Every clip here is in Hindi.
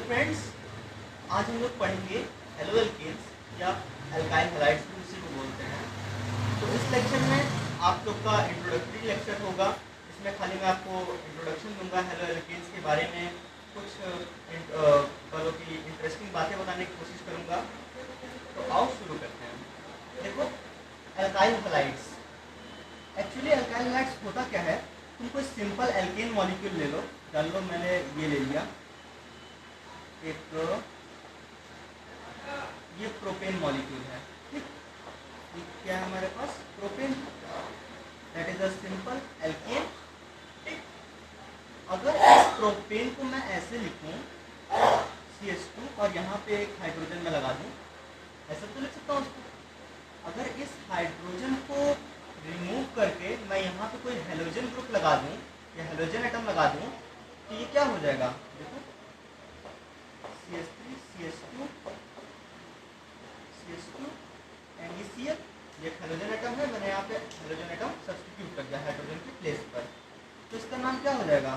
फ्रेंड्स, आज हम लोग पढ़ेंगे हेलो एल्केन्स या अल्काइल हैलाइड्स भी उसी को बोलते हैं। तो इस लेक्चर में आप लोग का इंट्रोडक्टरी लेक्चर होगा। इसमें खाली मैं आपको इंट्रोडक्शन दूंगा हेलो एल्केन्स के बारे में, कुछ करो कि इंटरेस्टिंग बातें बताने की कोशिश करूंगा। तो आओ शुरू करते हैं। देखो, alkyl halides, actually alkyl halides होता क्या है। तुम कोई सिंपल एल्केन मॉलिक्यूल ले लो, जान लो मैंने ये ले लिया, एक ये प्रोपेन मॉलिक्यूल है, ठीक। ये क्या है हमारे पास, propane, that is a simple alkane, ठीक। अगर इस प्रोपेन को मैं ऐसे लिखूं CH2 और यहाँ पे एक हाइड्रोजन में लगा दूं, ऐसा तो लिख सकता हूँ उसको। अगर इस हाइड्रोजन को रिमूव करके मैं यहाँ पे कोई हेलोजन ग्रुप लगा दूं या हेलोजन एटम लगा दूं, तो ये क्या हो जाएगा, देखो CH3 CH2 CH2 and Cl, ये हेलोजन एटम है, मैंने यहाँ पे हेलोजन एटम सब्स्टिट्यूट कर दिया हाइड्रोजन की प्लेस पर। तो इसका नाम क्या हो जाएगा,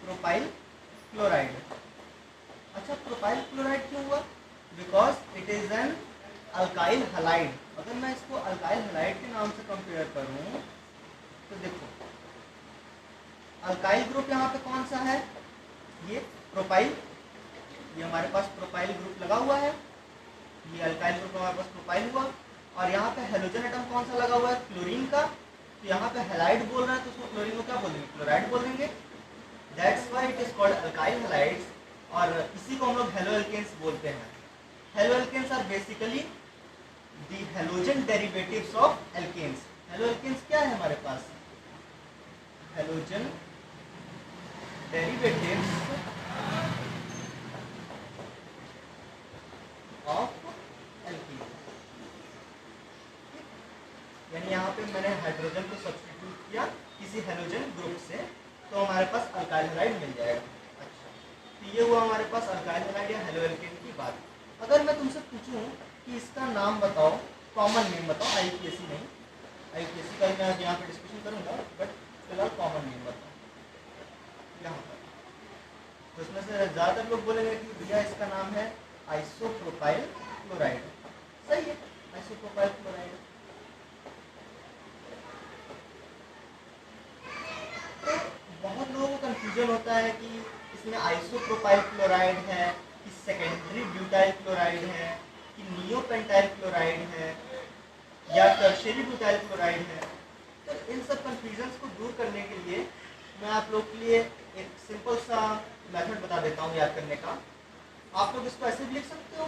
प्रोपाइल क्लोराइड। अच्छा, प्रोपाइल क्लोराइड क्यों हुआ, because it is an alkyl halide. अगर मैं इसको अल्काइल हैलाइड के नाम से कंपेयर करूं तो देखो, अल्काइल ग्रुप यहाँ पे कौन सा है, ये प्रोपाइल, ये हमारे पास प्रोपाइल ग्रुप लगा हुआ है, ये अल्काइल ग्रुप हमारे पास प्रोपाइल हुआ। और यहाँ पे हेलोजन एटम कौन सा लगा हुआ है, क्लोरीन का। तो यहाँ पे हैलाइड बोल रहे हैं तो उसको क्लोरीन को क्या बोल देंगे, क्लोराइड बोल देंगे। That's why it is called alkyl halides, और इसी को हम लोग हेलो एल्केन्स बोलते हैं। Haloalkanes are basically the halogen derivatives of alkanes. Haloalkanes क्या है हमारे पास, हेलोजन डेरिवेटिव्स ऑफ एल्कीन। यानी यहाँ पे मैंने हाइड्रोजन को सब्स्टिट्यूट किया किसी हेलोजन ग्रुप से, तो हमारे पास अल्काइल हैलाइड मिल जाएगा। अच्छा, तो ये हुआ हमारे पास अल्काइल हैलाइड या हेलो एल्केन की बात। अगर मैं तुमसे पूछूं कि इसका नाम बताओ, कॉमन नेम बताओ, IUPAC नहीं, IUPAC का मैं यहाँ पे डिस्कशन करूँगा, बट फिलहाल कॉमन नेम बताओ यहाँ पर। तो उसमें से ज़्यादातर लोग बोलेंगे कि भैया इसका नाम है आइसोप्रोपाइल क्लोराइड। सही है, आइसोप्रोपाइल क्लोराइड। तो बहुत लोगों को कंफ्यूजन होता है कि इसमें आइसोप्रोपाइल क्लोराइड है कि सेकेंडरी ब्यूटाइल क्लोराइड है कि नियोपेंटाइल क्लोराइड है या टर्शियरी ब्यूटाइल क्लोराइड है। तो इन सब कंफ्यूजन्स को दूर करने के लिए मैं आप लोग के लिए एक सिंपल सा मेथड बता देता हूँ याद करने का। आप लोग इसको ऐसे भी लिख सकते हो,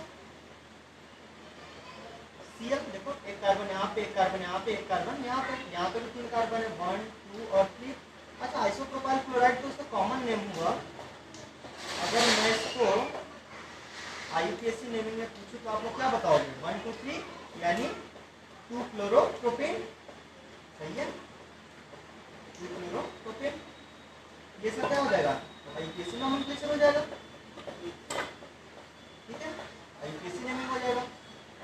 Cl, देखो एक कार्बन यहाँ पे, एक कार्बन यहाँ पे, एक कार्बन यहाँ पे भी 3 कार्बन है, 1 2 और 3। अच्छा, आइसोप्रोपाइल क्लोराइड तो इसका कॉमन नेम हुआ। अगर मैं इसको IUPAC नेमिंग में पूछूं तो आप लोग क्या बताओगे, 1 2 3 यानी 2 क्लोरोप्रोपेन। सही है, 2 क्लोरोप्रोपेन। ये सब क्या हो जाएगा, IUPAC नोमेनक्लेचर हो जाएगा, ठीक है, IUPAC नेमिंग हो जाएगा।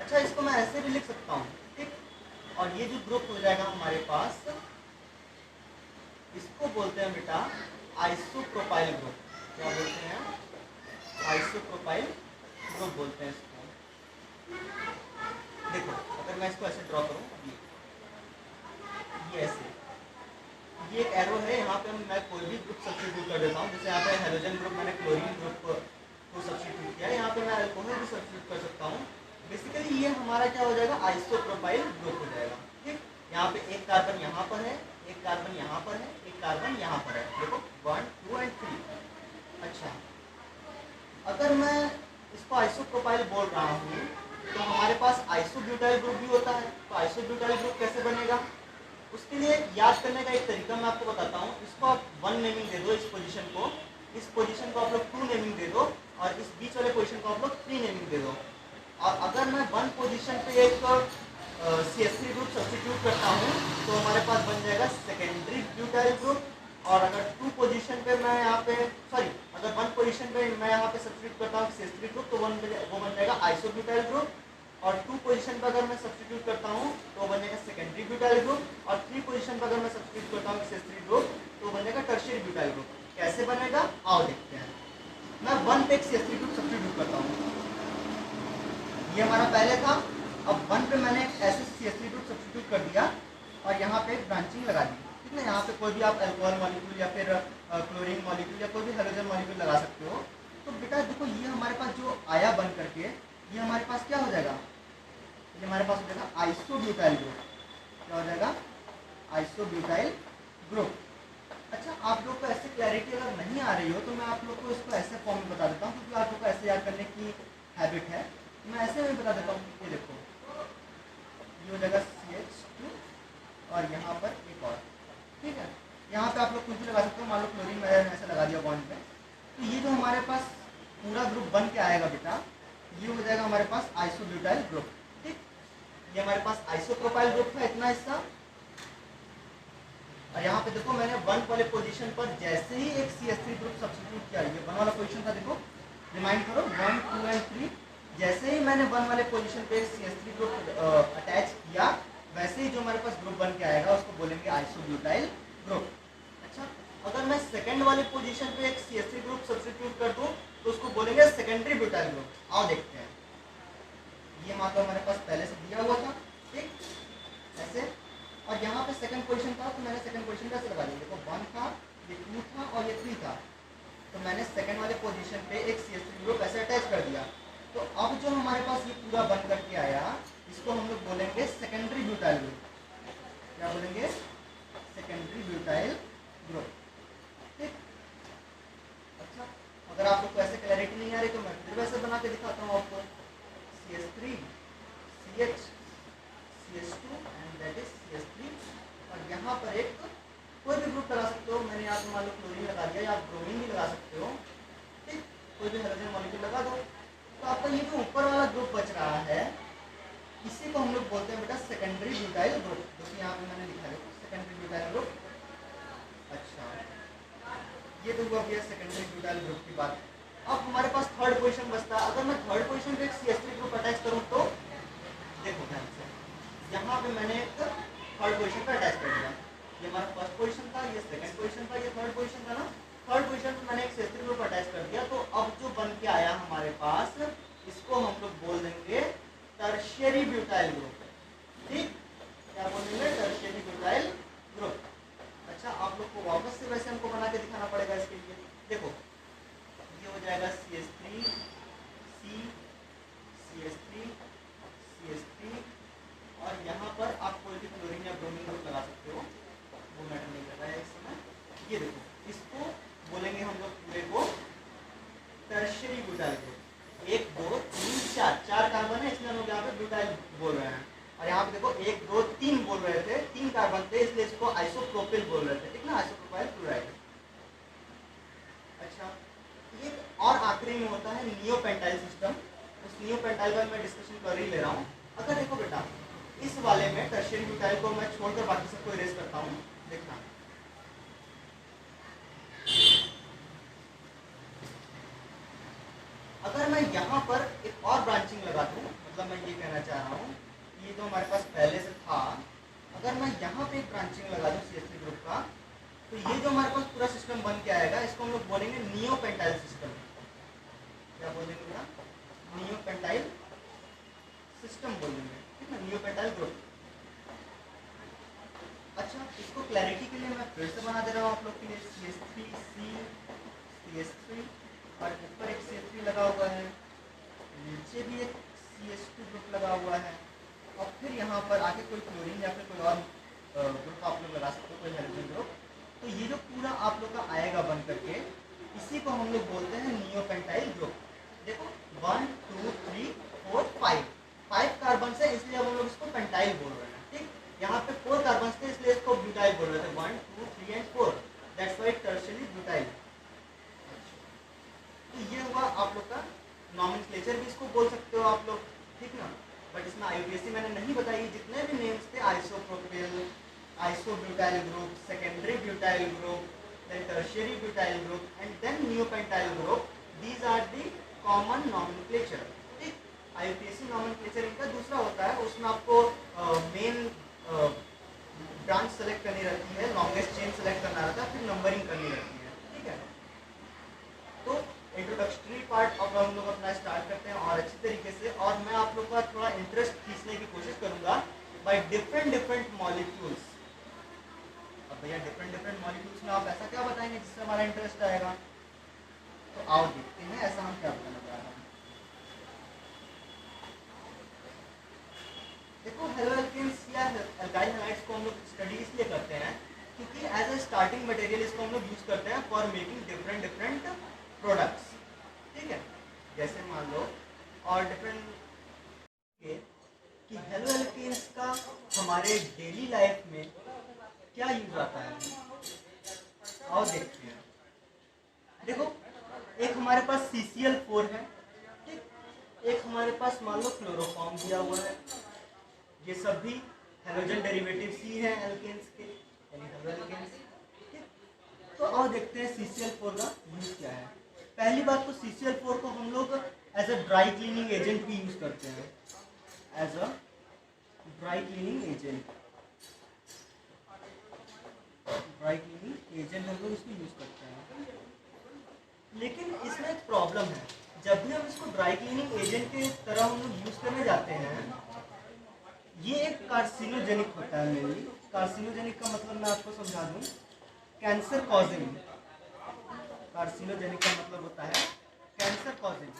अच्छा, इसको मैं ऐसे भी लिख सकता हूँ, ठीक। और ये जो ग्रुप हो जाएगा हमारे पास, इसको बोलते हैं बेटा आइसोप्रोपाइल ग्रुप। क्या बोलते हैं, आइसोप्रोपाइल ग्रुप बोलते हैं इसको। देखो, अगर मैं इसको ऐसे ड्रॉ करूँ, ये ऐसे, ये एक एरो है, यहाँ पे मैं कोई भी ग्रुप सब्स्टिट्यूट कर देता हूँ। जैसे यहाँ पे हेलोजन ग्रुप मैंने क्लोरीन ग्रुप को सब्स्टिट्यूट किया, यहाँ पे मैं अल्कोहल भी सब्स्टिट्यूट कर सकता हूँ। बेसिकली ये हमारा क्या हो जाएगा, आइसोप्रोपाइल ग्रुप हो जाएगा, ठीक। यहाँ पे एक कार्बन यहाँ पर है, एक कार्बन यहाँ पर है, एक कार्बन यहाँ पर है, देखो 1 2 और 3। अच्छा, अगर मैं इसको आइसोप्रोपाइल बोल रहा हूँ तो हमारे पास आइसोब्यूटाइल ग्रुप भी होता है। तो आइसोब्यूटाइल ग्रुप कैसे बनेगा, उसके लिए याद करने का एक तरीका मैं आपको बताता हूँ। इसको आप 1 नेमिंग दे दो, इस पोजीशन को आप लोग 2 नेमिंग दे दो, और इस बीच वाले पोजीशन को आप लोग 3 नेमिंग दे दो। और अगर मैं 1 पोजीशन पे एक CH3 ग्रुप सब्स्टिट्यूट करता हूँ तो हमारे पास बन जाएगा सेकेंडरी ब्यूटाइल ग्रुप। और अगर 2 पोजीशन पे मैं यहाँ पे अगर 1 पोजीशन पे मैं यहाँ पे सब्स्टिट्यूट करता हूँ CH3 ग्रुप, तो वो बन जाएगा आइसोब्यूटाइल ग्रुप। और 2 पोजीशन पर अगर मैं सब्स्टिट्यूट करता हूँ तो बन जाएगा सेकेंडरी ब्यूटाइल ग्रुप। और 3 पोजीशन पर अगर मैं सब्स्टिट्यूट करता हूँ CH3 ग्रुप तो बन जाएगा टर्शियरी ब्यूटाइल ग्रुप। कैसे बनेगा आओ देखते हैं। कर दिया और यहाँ पे ब्रांचिंग लगा दी, ठीक है। यहाँ पे कोई भी आप अल्कोहल मॉलिक्यूल या फिर क्लोरीन मॉलिक्यूल या कोई भी हेलोजन मॉलिक्यूल लगा सकते हो। तो बेटा देखो ये हमारे पास जो आया बन करके ये हमारे पास क्या हो जाएगा, ये हमारे पास हो जाएगा आइसोब्यूटाइल ग्रुप। क्या हो जाएगा, आइसोब्यूटाइल ग्रुप। अच्छा, आप लोग को ऐसे क्लैरिटी अगर नहीं आ रही हो तो मैं आप लोग को इसको ऐसे फॉर्म में बता देता हूँ, क्योंकि आप लोग को ऐसे याद करने की हैबिट है। मैं ऐसे में बता देता हूँ। ये देखो ये हो जाएगा CH2 और यहाँ पर एक और, ठीक है। यहाँ पे आप लोग कुछ भी लगा सकते हो, मान लो क्लोरीन मैंने ऐसे लगा दिया बॉन्ड पे। तो ये जो हमारे पास पूरा ग्रुप बन के आएगा बेटा, ये हो जाएगा हमारे पास आइसोब्यूटाइल ग्रुप, ठीक। ये हमारे पास आइसोप्रोपाइल ग्रुप था इतना हिस्सा, और यहाँ पे देखो मैंने 1 वाले पोजीशन पर जैसे ही एक CH3 ग्रुप सब्स्टिट्यूट किया, ये 1 वाला पोजीशन था, देखो रिमाइंड करो 1, 2 एंड 3। जैसे ही मैंने 1 वाले पोजीशन पे एक CH3 ग्रुप अटैच किया, वैसे ही जो हमारे पास ग्रुप बन के आएगा उसको बोलेंगे आइसोब्यूटाइल ग्रुप। अच्छा, अगर मैं सेकंड वाले पोजीशन पे एक CH3 ग्रुप सब्स्टिट्यूट कर दूं तो उसको बोलेंगे सेकेंडरी ब्यूटाइल ग्रुप। आओ देखते हैं। ये मान लो हमारे पास पहले से दिया हुआ था, ठीक, ऐसे, और यहाँ पे सेकंड पोजीशन था तो मैंने सेकंड पोजीशन कैसे लगा दिया, देखो 1 था, ये 2 था और ये 3 था, तो मैंने सेकंड वाले पोजीशन पे एक CH3 ग्रुप ऐसे अटैच कर दिया। तो अब जो हमारे पास ये पूरा बन करके आया, इसको हम लोग बोलेंगे सेकेंडरी ब्यूटाइल ग्रुप। क्या बोलेंगे, सेकेंडरी ब्यूटाइल ग्रुप, ठीक। अच्छा, अगर आप लोग को ऐसे क्लैरिटी नहीं आ रही तो मैं फिर वैसे बना के दिखाता हूँ आपको। CH3 CH CH2 and that is CH3, और यहाँ पर एक कोई भी ग्रुप लगा सकते हो। मैंने यहाँ पे मान लो क्लोरीन लगा दिया, या आप ब्रोमीन भी लगा सकते हो, ठीक। कोई भी हाइड्रोजन मॉलिक्यूल लगा दो, तो आपका ये जो ऊपर वाला ग्रुप बच रहा है इसी को हम लोग बोलते हैं बेटा सेकेंडरी ब्यूटाइल ग्रुप। जैसे यहाँ पे मैंने लिखा है सेकेंडरी ब्यूटाइल ग्रुप। अच्छा, ये तो हुआ भैया सेकेंडरी ब्यूटाइल ग्रुप की बात। अब हमारे पास थर्ड पोजीशन बचता है। अगर मैं थर्ड पोजीशन पे एक CH3 ग्रुप अटैच करूँ तो देखो ध्यान से, यहाँ पे मैंने एक थर्ड पोजीशन पे अटैच कर दिया। ये हमारा फर्स्ट पोजीशन था, ये सेकंड पोजीशन था, ये थर्ड पोजीशन था ना। थर्ड पोजीशन पे मैंने एक CH3 ग्रुप अटैच कर दिया। तो अब जो बन के आया हमारे पास, इसको हम लोग बोल देंगे टर्शियरी ब्यूटाइल ग्रुप, ठीक। क्या बोलेंगे, टर्शियरी ब्यूटाइल ग्रुप। अच्छा, आप लोग को वापस से वैसे हमको बना के दिखाना पड़ेगा इसके लिए। देखो ये हो जाएगा CH3 C CH3 CH3, और यहाँ पर आप कोई भी क्लोरीन या ब्रोमीन ग्रुप लगा सकते हो, वो मैटर नहीं कर रहा है इस समय। ये देखो इसको बोलेंगे हम लोग पूरे को टर्शियरी ब्यूटाइल ग्रुप। 1 2 3 4 कार्बन है, इसलिए हम लोग यहाँ पे ब्यूटाइल बोल रहे हैं। और यहाँ पे देखो 1 2 3 बोल रहे थे, 3 कार्बन थे, इसलिए इसको आइसोप्रोपिल बोल रहे थे, ठीक ना, आइसोप्रोपाइल क्लोराइड। अच्छा, ये और आखिरी में होता है नियोपेंटाइल सिस्टम। उस नियोपेंटाइल का मैं डिस्कशन कर ही ले रहा हूँ। अगर देखो बेटा इस वाले में टर्शियरी ब्यूटाइल को मैं छोड़कर बाकी सबको इरेज करता हूँ, देखना। अगर मैं यहाँ पर एक और ब्रांचिंग लगा दूँ, मतलब मैं ये कहना चाह रहा हूँ, ये जो हमारे पास पहले से था, अगर मैं यहाँ पे एक ब्रांचिंग लगा दूँ CH3 ग्रुप का, तो ये जो हमारे पास पूरा सिस्टम बन के आएगा, इसको हम लोग बोलेंगे नियोपेंटाइल सिस्टम। क्या बोलेंगे बेटा, नियोपेंटाइल सिस्टम बोलेंगे, ठीक है, नियोपेंटाइल ग्रुप। अच्छा, इसको क्लैरिटी के लिए मैं फिर से बना दे रहा हूँ आप लोग के लिए। CH3 C CH3 और ऊपर एक CH3 लगा हुआ है, नीचे भी एक CH2 ग्रुप लगा हुआ है, और फिर यहाँ पर आगे कोई क्लोरीन या फिर कोई और ग्रुप आप लोग लगा सकते हो, कोई हाइड्रोजन ग्रुप। तो ये जो पूरा आप लोग का आएगा बन करके, इसी को हम लोग बोलते हैं नियोपेंटाइल ग्रुप। देखो 1 2 3 4 5 कार्बन से, इसलिए अब हम लोग इसको पेंटाइल बोल रहे हैं, ठीक। यहाँ पे 4 कार्बन थे, इसलिए इसको ब्यूटाइल बोल रहे थे, 1 2 3 and 4, that's why tertiary butyl. तो ये हुआ आप लोग का नॉमेनक्लेचर, भी इसको बोल सकते हो आप लोग, ठीक ना। बट इसमें IUPAC मैंने नहीं बताई। जितने भी नेम्स थे, isopropyl, isobutyl group, secondary butyl group, then tertiary butyl group and then neopentyl group, these are the common nomenclature, ठीक। IUPAC नॉमेनक्लेचर इनका दूसरा होता है, उसमें आपको मेन ब्रांच सेलेक्ट करनी रहती है, लॉन्गेस्ट चेन सेलेक्ट करना रहता है, फिर नंबरिंग करनी रहती है, ठीक है। तो इंट्रोडक्टरी पार्ट अब हम लोग अपना स्टार्ट करते हैं और अच्छी तरीके से, और मैं आप लोग का थोड़ा इंटरेस्ट खींचने की कोशिश करूंगा बाय डिफरेंट डिफरेंट मॉलिक्यूल्स। अब भैया डिफरेंट डिफरेंट मॉलिक्यूल्स में आप ऐसा क्या बताएंगे जिससे हमारा इंटरेस्ट आएगा? तो आओ देखते हैं ऐसा हम क्या बताना चाह रहे हैं। देखो हेलो एल्केन्स या एल्काइल हैलाइड्स को हम लोग स्टडी इसलिए करते हैं क्योंकि एज ए स्टार्टिंग मटेरियल इसको हम लोग यूज करते हैं for making different different products. ठीक है, जैसे मान लो और डिफरेंट कि हेलो एल्केन्स का हमारे डेली लाइफ में क्या यूज आता है। आओ देखते हैं। देखो एक हमारे पास CCl4 है, ठीक, एक हमारे पास मान लो क्लोरोफॉर्म दिया हुआ है। ये सब भी हेलोजन डेरिवेटिव्स ही हैं एल्केन्स के, यानी हेलो एल्केन्स। ठीक, तो आओ देखते हैं CCl4 का यूज क्या है। पहली बात तो CCl4 को हम लोग as a dry cleaning agent भी यूज करते हैं, as a dry cleaning agent. Dry cleaning agent हम लोग इसको यूज करते हैं। लेकिन इसमें एक प्रॉब्लम है, जब भी हम इसको ड्राई क्लीनिंग एजेंट के तरह हम लोग यूज करने जाते हैं, ये एक कार्सिनोजेनिक होता है मेनली। कार्सिनोजेनिक का मतलब मैं आपको समझा दूं, कैंसर कॉजिंग। कार्सिनोजेनिक का मतलब होता है कैंसर कॉजिंग।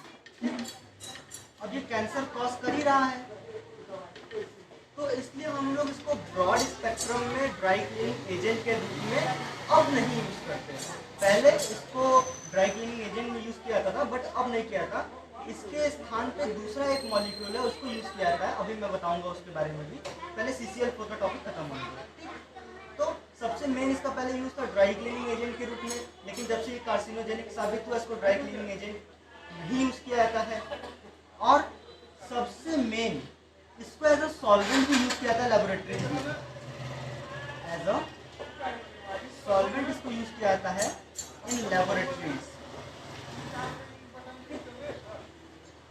अब ये कैंसर कॉज कर ही रहा है, तो इसलिए हम लोग इसको ब्रॉड स्पेक्ट्रम में ड्राई क्लीनिंग एजेंट के रूप में अब नहीं यूज करते हैं। पहले इसको ड्राई क्लीनिंग एजेंट में यूज किया जाता था, बट अब नहीं किया था। इसके स्थान पे दूसरा एक मॉलिक्यूल है, उसको यूज किया जाता है। अभी मैं बताऊंगा उसके बारे में भी। पहले CCl4 का टॉपिक खत्म हो गया। तो सबसे मेन इसका पहले यूज था ड्राई क्लीनिंग एजेंट के रूप में, लेकिन जब से ये कार्सिनोजेनिक साबित हुआ, इसको ड्राई क्लीनिंग एजेंट नहीं यूज किया जाता है। और सबसे मेन इसको एज अ सॉल्वेंट भी यूज किया जाता है लेबोरेटरीज में। एज अ सॉल्वेंट इसको यूज किया जाता है इन लेबोरेटरीज।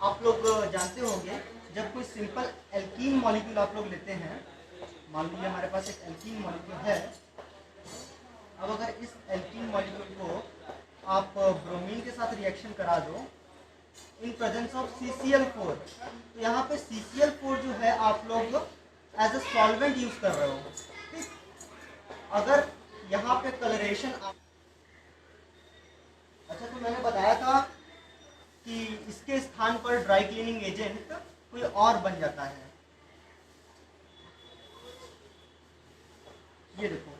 आप लोग जानते होंगे, जब कोई सिंपल एल्कीन मॉलिक्यूल आप लोग लेते हैं, मान लीजिए हमारे पास एक एल्कीन मॉलिक्यूल है। अब अगर इस एल्कीन मॉलिक्यूल को आप ब्रोमीन के साथ रिएक्शन करा दो इन प्रेजेंस ऑफ CCl4, तो यहाँ पे CCl4 जो है आप लोग एज अ सॉल्वेंट यूज कर रहे हो। ठीक, अगर यहाँ पे कलरेशन, अच्छा तो मैंने बताया था कि इसके स्थान पर ड्राई क्लीनिंग एजेंट कोई और बन जाता है। ये देखो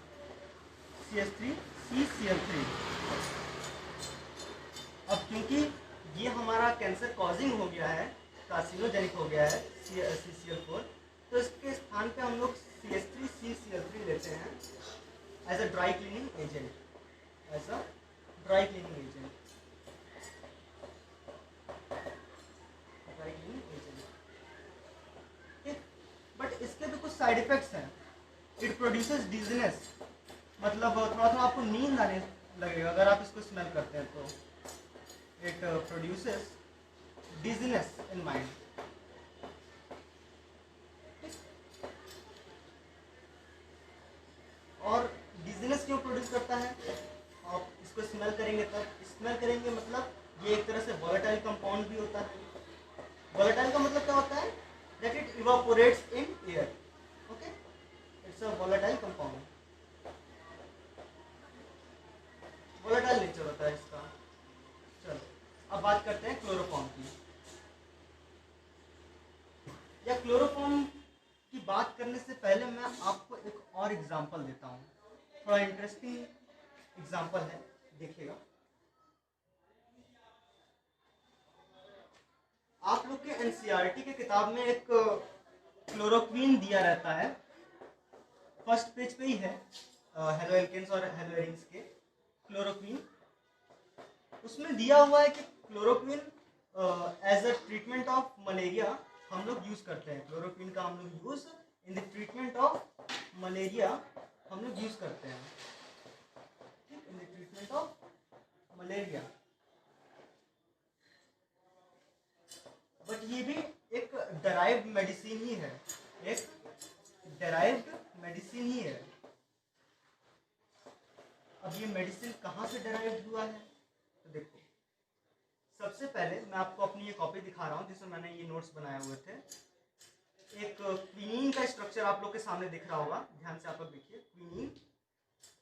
CH3 CCl3। अब क्योंकि ये हमारा कैंसर कॉजिंग हो गया है, कार्सिनोजेनिक हो गया है CCl4, तो इसके स्थान पे हम लोग CH3 CCl3 लेते हैं as a dry cleaning agent. As a dry cleaning agent, dry cleaning agent. ठीक, बट इसके भी कुछ साइड इफेक्ट्स हैं। इट प्रोड्यूसेस डिजीनेस, मतलब थोड़ा थोड़ा आपको नींद आने लगेगा अगर आप इसको स्मेल करते हैं तो। It produces dizziness in mind. और डिजीनेस क्यों प्रोड्यूस करता है? आप इसको स्मेल करेंगे तब। स्मेल करेंगे मतलब ये एक तरह से वॉलेटाइल कंपाउंड भी होता है। वॉलेटाइल का मतलब क्या होता है? That it evaporates in air. Okay, it's a volatile compound, volatile nature होता है इसका। चलो अब बात करते हैं क्लोरोफॉर्म की। या क्लोरोफॉर्म की बात करने से पहले मैं आपको एक और एग्जांपल देता हूँ, थोड़ा इंटरेस्टिंग एग्जांपल है, देखिएगा। आप लोग के NCERT के किताब में एक क्लोरोक्वीन दिया रहता है, फर्स्ट पेज पे ही है, हेलो एल्केन्स और हेलो एरिन्स के क्लोरोक्वीन। उसमें दिया हुआ है कि chloroquine as a treatment of malaria हम लोग यूज करते हैं। क्लोरोक्वीन का हम लोग use in the treatment of malaria हम लोग यूज करते हैं। ठीक, in the treatment of malaria. But ये भी एक डेराइव्ड मेडिसिन ही है, एक डेराइव्ड मेडिसिन ही है। अब ये मेडिसिन कहाँ से डेराइव्ड हुआ है? तो देखो, सबसे पहले मैं आपको अपनी ये कॉपी दिखा रहा हूँ जिसमें मैंने ये नोट्स बनाए हुए थे। एक क्विनीन का स्ट्रक्चर स्ट्रक्चर आप लोग के सामने दिख रहा होगा, ध्यान से आप लोग देखिए। क्विनीन,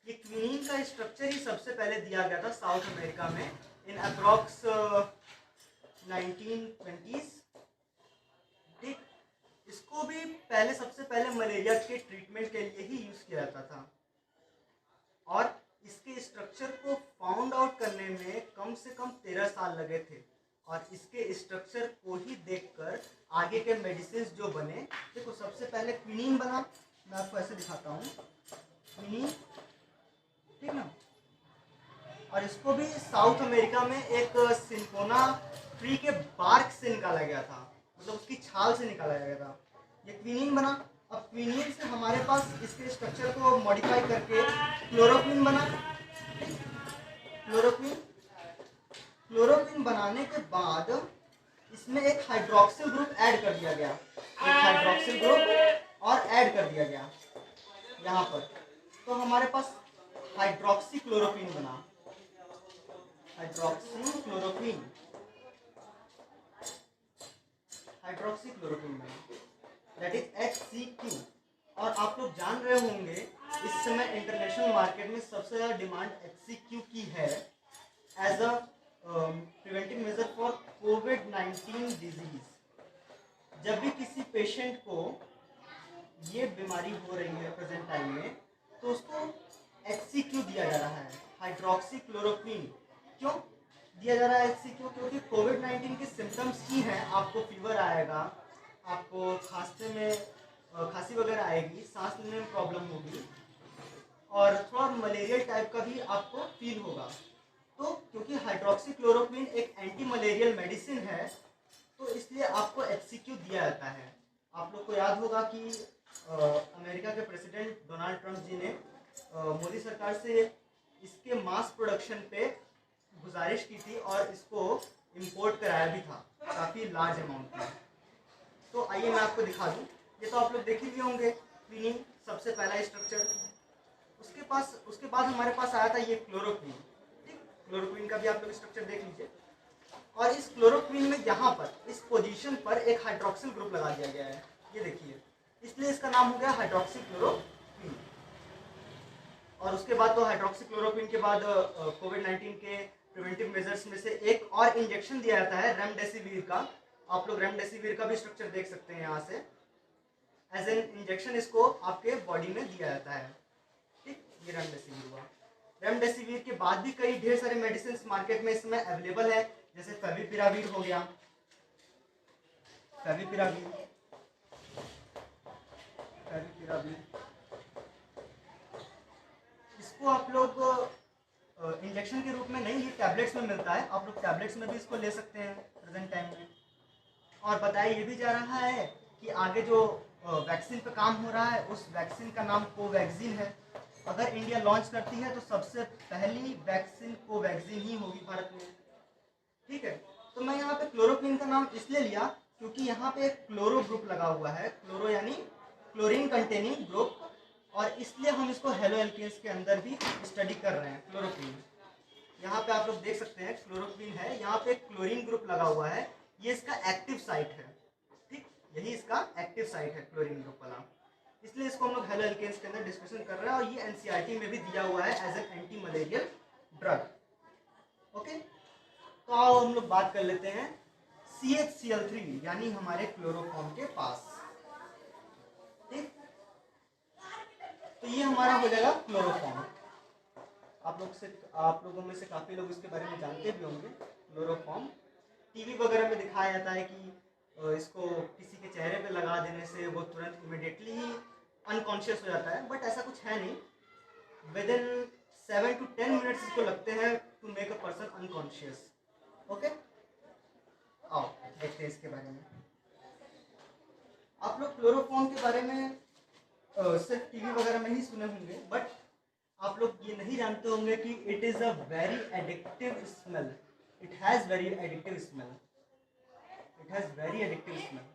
ये क्विनीन का स्ट्रक्चर ही सबसे पहले दिया गया था साउथ अमेरिका में इन अप्रॉक्स 1920s। ठीक, इसको भी पहले सबसे पहले मलेरिया के ट्रीटमेंट के लिए ही यूज किया जाता था और इसके स्ट्रक्चर को फाउंड आउट करने में कम से कम 13 साल लगे थे और इसके स्ट्रक्चर को ही देखकर आगे के मेडिसिन जो बने, देखो सबसे पहले क्विनीन बना, मैं आपको ऐसे दिखाता हूँ, क्विनीन, ठीक ना। और इसको भी साउथ अमेरिका में एक सिंकोना ट्री के बार्क से निकाला गया था, मतलब उसकी छाल से निकाला गया था। ये क्विनीन बना। अब क्विनीन से हमारे पास इसके स्ट्रक्चर को मॉडिफाई करके क्लोरोक्विन बना। क्लोरोक्विन, क्लोरोक्विन बनाने के बाद इसमें एक हाइड्रोक्सिल ग्रुप ऐड कर दिया गया, एक हाइड्रोक्सिल ग्रुप और ऐड कर दिया गया यहाँ पर, तो हमारे पास हाइड्रोक्सी क्लोरोक्विन बना, हाइड्रोक्सी क्लोरोक्विन, हाइड्रोक्सी क्लोरोक्विन बना, दैट इज HCQ। और आप लोग जान रहे होंगे इस समय इंटरनेशनल मार्केट में सबसे ज़्यादा डिमांड HCQ की है as a preventive measure for कोविड-19 डिजीज। जब भी किसी पेशेंट को ये बीमारी हो रही है प्रेजेंट टाइम में, तो उसको HCQ दिया जा रहा है, हाइड्रोक्सी क्लोरोक्विन। क्यों दिया जा रहा है HCQ? क्योंकि कोविड-19 के सिम्टम्स ही हैं, आपको फीवर आएगा, आपको खांसते में खांसी वगैरह आएगी, सांस लेने में प्रॉब्लम होगी और थोड़ा मलेरियल टाइप का भी आपको फील होगा। तो क्योंकि हाइड्रोक्सी क्लोरोक्विन एक एंटी मलेरियल मेडिसिन है, तो इसलिए आपको HCQ दिया जाता है। आप लोग को याद होगा कि अमेरिका के प्रेसिडेंट डोनाल्ड ट्रंप जी ने मोदी सरकार से इसके मास प्रोडक्शन पे गुजारिश की थी और इसको इंपोर्ट कराया भी था काफ़ी लार्ज अमाउंट में। तो आइए मैं आपको दिखा दूं, ये तो आप लोग देख ही लिए होंगे, क्विनीन सबसे पहला स्ट्रक्चर। उसके बाद हमारे पास आया था ये क्लोरोक्विन। ठीक, क्लोरोक्विन का भी आप लोग स्ट्रक्चर देख लीजिए। और इस क्लोरोक्विन में यहाँ पर इस पोजीशन पर एक हाइड्रोक्सिल ग्रुप लगा दिया गया है, ये देखिए, इसलिए इसका नाम हो गया हाइड्रोक्सी क्लोरोक्विन। और उसके बाद तो हाइड्रोक्सी क्लोरोक्विन के बाद कोविड-19 के प्रिवेंटिव मेजर्स में से एक और इंजेक्शन दिया जाता है रेमडेसिविर का। आप लोग रेमडेसिविर का भी स्ट्रक्चर देख सकते हैं यहाँ से, एज एन इंजेक्शन इसको आपके बॉडी में दिया जाता है। ठीक, ये रेमडेसिविर हुआ। रेमडेसिविर के बाद भी कई ढेर सारे मेडिसिन मार्केट में इसमें अवेलेबल है, जैसे फेविपिराविर हो गया, फेविपिराविर, इसको आप लोग इंजेक्शन के रूप में नहीं, ये टैबलेट्स में मिलता है, आप लोग टैबलेट्स में भी इसको ले सकते हैं प्रेजेंट टाइम में। और बताया ये भी जा रहा है कि आगे जो वैक्सीन पे काम हो रहा है, उस वैक्सीन का नाम कोवैक्सीन है। अगर इंडिया लॉन्च करती है तो सबसे पहली वैक्सीन कोवैक्सीन ही होगी भारत में। ठीक है, तो मैं यहाँ पे क्लोरोक्विन का नाम इसलिए लिया क्योंकि यहाँ पे एक क्लोरो ग्रुप लगा हुआ है, क्लोरो यानी क्लोरीन कंटेनिंग ग्रुप, और इसलिए हम इसको हेलो एल्केन्स के अंदर भी स्टडी कर रहे हैं। क्लोरोक्विन यहाँ पे आप लोग देख सकते हैं, क्लोरोक्विन है, यहाँ पे क्लोरीन ग्रुप लगा हुआ है, ये इसका एक्टिव साइट है। ठीक, यही इसका एक्टिव साइट है क्लोरीन ग्रुप वाला, इसलिए इसको हम लोग हेलो एल्केन्स के अंदर डिस्कशन कर रहे हैं। और ये एनसीईआरटी में भी दिया हुआ है as an anti malarial drug. Okay, तो आओ हम लोग बात कर लेते हैं CHCl3 यानी हमारे क्लोरोफॉर्म के पास। ठीक, तो ये हमारा हो जाएगा क्लोरोफॉर्म। आप लोगों में से काफी लोग इसके बारे में जानते भी होंगे। क्लोरोफॉर्म टीवी वगैरह में दिखाया जाता है कि इसको किसी के चेहरे पे लगा देने से वो तुरंत इमिडिएटली ही अनकॉन्शियस हो जाता है, बट ऐसा कुछ है नहीं। विद इन 7 to 10 मिनट्स इसको लगते हैं to make a person unconscious. Okay, आओ देखते हैं इसके बारे में। आप लोग क्लोरोफॉर्म के बारे में सिर्फ टीवी वगैरह में ही सुने होंगे, बट आप लोग ये नहीं जानते होंगे कि it is a very addictive smell. It has very addictive smell, it has very addictive smell.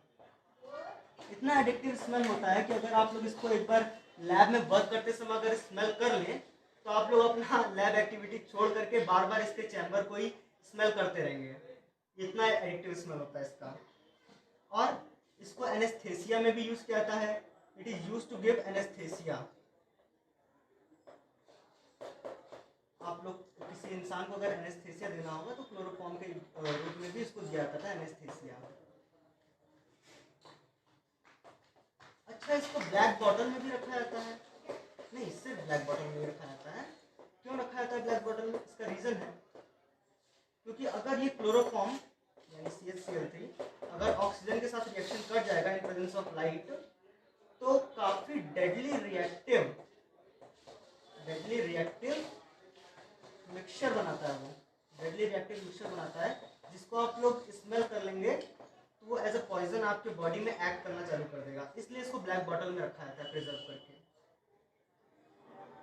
इतना एडिक्टिव स्मेल होता है कि अगर आप लोग इसको एक बार लैब में वर्क करते समय अगर स्मेल कर लें तो आप लोग अपना लैब एक्टिविटी छोड़ करके बार बार इसके चैम्बर को ही स्मेल करते रहेंगे, इतना एडिक्टिव स्मेल होता है इसका। और इसको एनेस्थेसिया में भी यूज किया जाता है, it is used to give anaesthesia. आप लोग किसी इंसान को अगर एनेस्थेसिया देना होगा तो क्लोरोफॉर्म के रूप में भी इसको दिया जाता है एनेस्थेसिया। अच्छा, इसको ब्लैक बॉटल में भी रखा जाता है? नहीं, सिर्फ ब्लैक बॉटल में रखा जाता है। क्यों रखा जाता है ब्लैक बॉटल में? इसका रीजन है क्योंकि अगर ये क्लोरोफॉर्म यानी CH3 अगर ऑक्सीजन के साथ रिएक्शन कर जाएगा इन प्रेजेंस ऑफ लाइट तो काफी डेडली रिएक्टिव मिक्सचर बनाता है। वो डेडली रिएक्टिव मिक्सचर बनाता है जिसको आप लोग स्मेल कर लेंगे तो वो एज अ पॉइजन आपके बॉडी में एक्ट करना चालू कर देगा। इसलिए इसको ब्लैक बॉटल में रखा जाता है प्रिजर्व करके।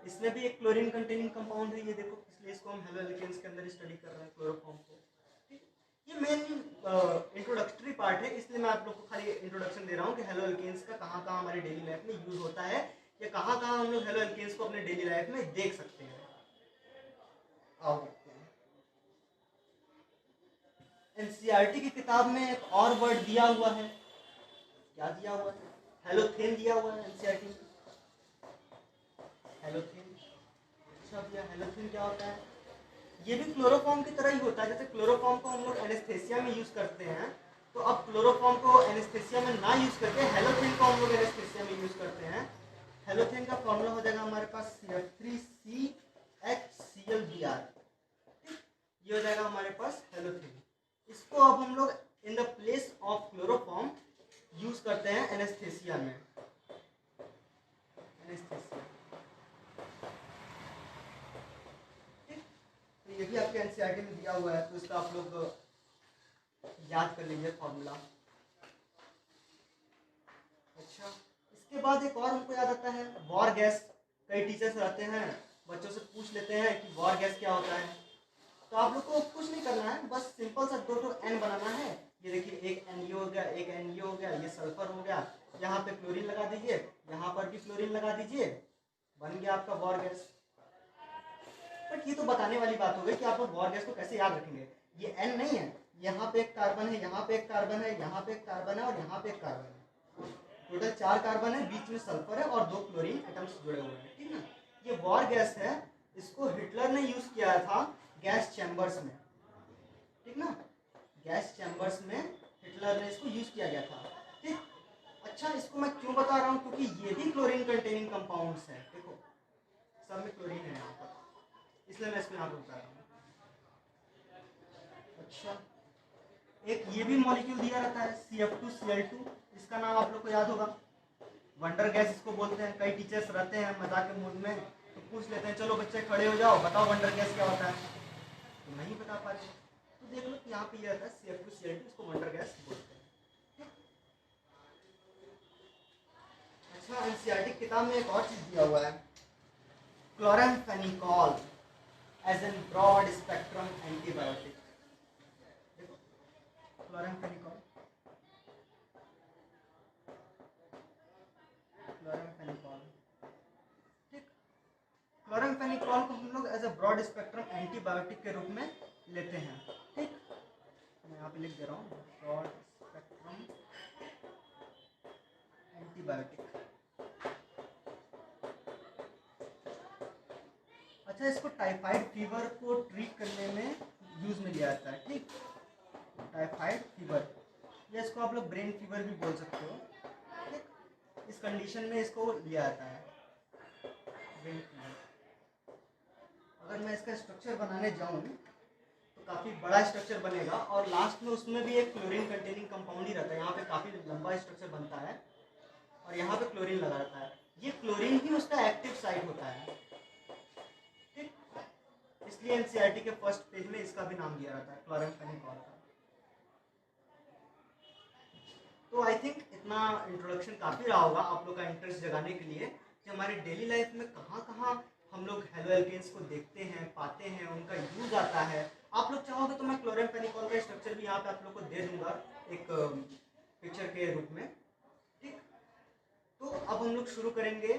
इसमें भी एक क्लोरीन कंटेनिंग कंपाउंड है, ये देखो, इसलिए इसको हम हेलोएल्केन्स के अंदर स्टडी कर रहे हैं क्लोरोफॉर्म को। ये मेन इंट्रोडक्टरी पार्ट है, इसलिए मैं आप लोग को खाली इंट्रोडक्शन दे रहा हूँ कि हेलोएल्केन्स का कहाँ कहाँ हमारी डेली लाइफ में यूज होता है या कहाँ कहाँ हम लोग हेलोएल्केन्स को अपने डेली लाइफ में देख सकते हैं। आओ देखते हैं। एनसीईआरटी की किताब में एक और वर्ड दिया हुआ है। क्या दिया हुआ है? हेलोथेन दिया हुआ है एनसीईआरटी में। हेलोथेन। अच्छा भैया, हेलोथेन क्या होता है? ये भी क्लोरोफॉर्म की तरह ही होता है। जैसे क्लोरोफॉर्म को हम लोग एनेस्थेसिया में यूज करते हैं तो अब क्लोरोफॉर्म को एनेस्थेसिया में ना यूज करके हेलोथेन को हम लोग एनेस्थेसिया में यूज करते हैं। हेलोथेन का फॉर्मूला हो जाएगा हमारे पास CF3CHClBr। ये हो जाएगा हमारे पास हेलोथेन। इसको अब हम लोग in the place of chloroform use करते हैं एनेस्थेसिया में। एनेस्थेसिया ये भी आपके एनसीईआरटी में दिया हुआ है तो इसका आप लोग याद कर लीजिए फॉर्मूला। अच्छा, इसके बाद एक और हमको याद आता है वॉर गैस। कई टीचर्स रहते हैं बच्चों से पूछ लेते हैं कि वॉर गैस क्या होता है, तो आप लोग को कुछ नहीं करना है, बस सिंपल सा 2 N बनाना है। ये देखिए, एक NO हो गया, एक NO हो गया, ये सल्फर हो गया, यहाँ पे क्लोरीन लगा दीजिए, यहाँ पर भी क्लोरीन लगा दीजिए, बन गया आपका वॉर गैस। बट ये तो बताने वाली बात हो गई कि आप लोग वॉर गैस को कैसे याद रखेंगे। ये N नहीं है, यहाँ पे एक कार्बन है, यहाँ पे एक कार्बन है, यहाँ पे एक कार्बन है और यहाँ पे एक कार्बन है। टोटल 4 कार्बन है, बीच में सल्फर है और 2 क्लोरीन एटम्स जुड़े हुए हैं, ठीक ना। ये वॉर गैस है, इसको हिटलर ने यूज किया था गैस चैम्बर्स में, ठीक ना। गैस चैम्बर्स में हिटलर ने इसको यूज किया गया था, ठीक। अच्छा, इसको मैं क्यों बता रहा हूँ? क्योंकि ये भी क्लोरीन कंटेनिंग कंपाउंड्स हैं। देखो, सब में क्लोरीन है यहाँ पर, इसलिए मैं इसको यहाँ पर बता रहा हूँ। अच्छा, एक ये भी मॉलिक्यूल दिया रहता है CF2Cl2। इसका नाम आप लोग को याद होगा, वंडर गैस इसको बोलते हैं। कई टीचर्स रहते हैं मजाक के मूड में तो पूछ लेते हैं, चलो बच्चे खड़े हो जाओ, बताओ वंडर गैस क्या होता है, तो नहीं बता पा रहे। तो देख लो कि यहाँ पे ये रहता है CF2Cl2, इसको वंडर गैस बोलते हैं। अच्छा, एनसीईआरटी किताब में एक और चीज दिया हुआ है, chloramphenicol as an broad spectrum antibiotic. देखो, क्लोराम्फेनिकोल ठीक। क्लोराम्फेनिकोल को हम लोग as a broad spectrum antibiotic के रूप में लेते हैं, ठीक। मैं यहाँ पे लिख दे रहा हूँ, ब्रॉड स्पेक्ट्रम एंटीबायोटिक। अच्छा, इसको टाइफाइड फीवर को ट्रीट करने में यूज में लिया जाता है, ठीक। टाइफाइड फीवर या इसको आप लोग ब्रेन फीवर भी बोल सकते हो, ठीक। इस कंडीशन में इसको लिया जाता है ब्रेन फीवर। अगर मैं इसका स्ट्रक्चर बनाने जाऊँ तो काफ़ी बड़ा स्ट्रक्चर बनेगा और लास्ट में उसमें भी एक क्लोरीन कंटेनिंग कंपाउंड ही रहता है। यहाँ पे काफ़ी लंबा स्ट्रक्चर बनता है और यहाँ पे क्लोरीन लगा रहता है। ये क्लोरीन ही उसका एक्टिव साइट होता है, ठीक। इसलिए एनसीईआरटी के फर्स्ट पेज में इसका भी नाम दिया रहता है, क्लोराम्फेनिकोल का। तो आई थिंक इतना इंट्रोडक्शन काफ़ी रहा होगा आप लोग का इंटरेस्ट जगाने के लिए कि हमारी डेली लाइफ में कहाँ कहाँ हम लोग हेलोएल्केन्स को देखते हैं, पाते हैं, उनका यूज आता है। आप लोग चाहोगे तो मैं क्लोराम्फेनिकोल का स्ट्रक्चर भी यहाँ पे आप लोग को दे दूंगा एक पिक्चर के रूप में, ठीक। तो अब हम लोग शुरू करेंगे